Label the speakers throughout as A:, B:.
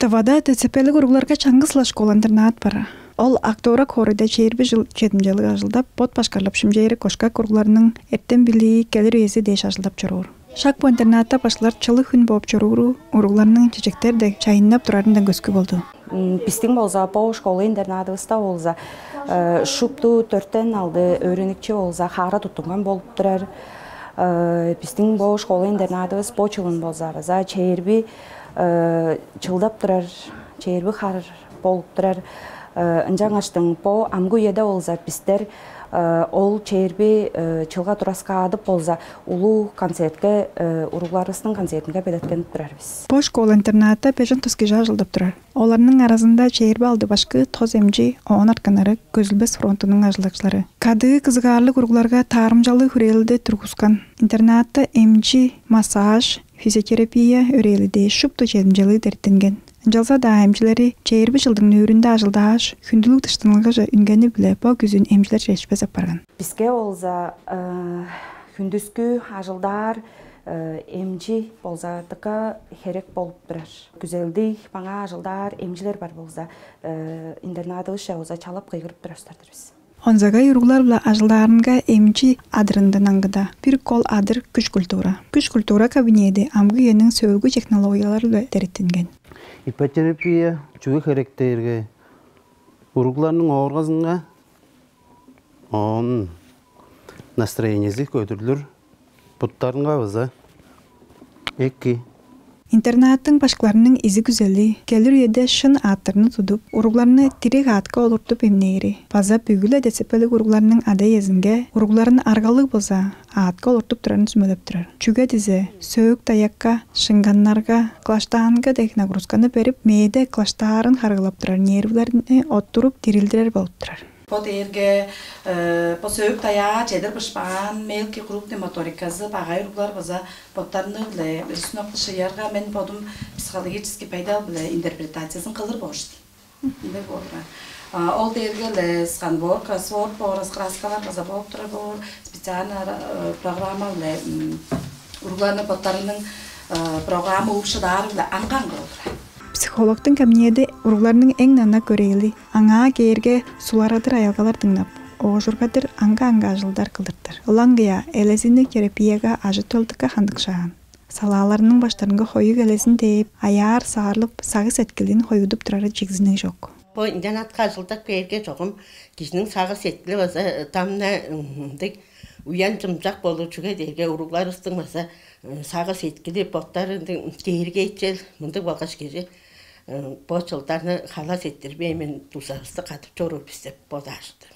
A: Тавада ТЦПлік уругларга чаңгысла школа-интернат бара. Ол актора корыда чейірбі жыл жетімжелігі ажылдап, бот башқарлап шымжейрі кошка кургларының эртен билии келер үйесі деш ажылдап чорур. Шак по интернатта башлар чылы хүн боп чоруру, уругларының чечектер де чайыннап турарында көскü болду.
B: Пистин болза по школа-интернатыбызда болза шупту төрттен алды өренікче болза хара тұтынған болып тұрар. Пистин по школа-интернатыбыз по чылын болза база чейірбі чылдап тұрар, чейірбі хар болып тұрар. Инжаң аштың по амгу еде болза пистер ол чейірбі чылға тураска адып болза улу концертке, уругларыстың концертінге белеткен тұрар біз.
A: По школа-интернатта пежен тұскежа жылдап тұрар. Оларның арасында чейірбі алды башқы тоз эмжи, оон арканары көзілбес фронтының ажылдақшылары. Кадығы қызғарлы уругларга тарымжалы хүрелді тұрғысқан. Интернатта эмжи, массаж, физиотерапия өреліде шупту жетімжалы дәрттенген. Жалса да эмжилери чейірбі жылдың нөрінде ажылдаш, күнділік тыштынылғы жа үнгені біле по күзін эмжилер жешпез апарған.
B: Бізге олза күндізгі ажылдар эмжи болзадыға херек болып тұрар. Күзелді баңа ажылдар эмжилер бар болза интернатылыша олза чалап қиғырып тұрастардыр біз.
A: Онзага юруглар бла ажылдарынга эмжи адырындан аңгыда. Бір кол адыр күш культура. Күш культура кабинеті амгы енің сөйгü технологиялар бла дәреттенген.
C: Ипотерапия чугы керектерге уругларның оргазынга он настроениесі көтүрүлүр буттарынга база эки.
A: Интернаттың башкаларының изи güzelli, келер үйеде шын аттырны тудуп, уругларны тирек атка олуртуп эмнейри. База бүгүлө ДЦПлік уругларның ада езинге, уругларын аргалык болса, атка олуртуп турарын сүмөлөп турар. Чүгө дизе, сөйк таякка, шынганнарга, клаштаанга дек нагрузканы берип, мээде клаштаарын харгылап турар, нервлерини оттуруп, тирилдирер болуп турар.
D: Под эрге по сөйк тая чедер башпан мелки крупный моторикасы багай уруглар база поттарны биле сыноклышы ярга мен подум психологический пайдал биле интерпретациясын кылыр бошти. Инде болра. Ол дерге сканбор, кроссворд, раскаскалар база болуп тура бор специально программа биле уругларны поттарынын программа ушудар биле анган болуп.
A: Психологтың кабинеті уругларның эң нана көрейли. Аңа кейерге суларадыр аялгалар тыңнап. Оғжургадыр аңга ажылдар кылдырдыр. Олаңгыя элезинник терапияга ажы төлдікі хандықшаған. Салаларының баштарынғы хойы элезин дейіп, аяр сағарлып, сағы сәткілін хойудып тұрары жегізінің жоқ.
E: Бұл интернатқа ажылдақ кейерге жоғым, кешінің сағы сәткілі баса тамна уян жымжақ болу жүге дейге уруглар ұстың баса сағы сәткілі боттарын кейерге етчел, мұндық балғаш кері бұл жылдарны қала сәттірбей мен тусарысты қатып жору пістеп бода ашты.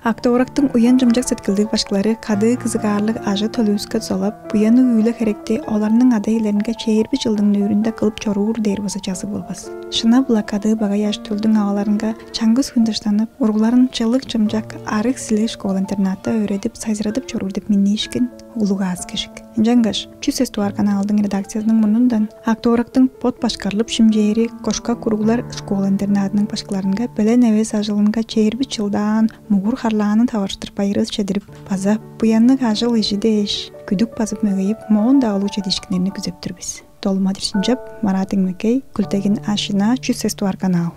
A: Акторактың уян жымжақ сәткілдік башқылары қады қызығарлық ажы төлуіскі золап, бұяны үйлі керекте оларының адайларынға чейірбі жылдың нөрінде қылып чоруыр дейір баса жазы болбас. Шына бұла қады бағай аж төлдің ағаларынға чаңғыз хүндіштанып, ұрғыларын чылық жымжақ арық сілі школа-интернатта өредіп, сайзырадып чоруыр деп менне ішкен ұлыға аз кешік. Инжангаш, Чүс Эстуар каналдың редакциясының мұнындан акторактың под башқарылып шымжейрі кошка куруглар школа-интернатының башқыларынға бәлен әвес ажылынға чейірбі чылдан мұғыр харланын таварыштыр пайырыз чедіріп, база бұянның ажыл ежідеш, күдік базып мөгейіп, моғын дағылу чедешкінеріні күзеп тұрбіз. Толмадыр Шинжап, Марат Эңмекей, Күлтеген Ашина, Чүс Эстуар канал.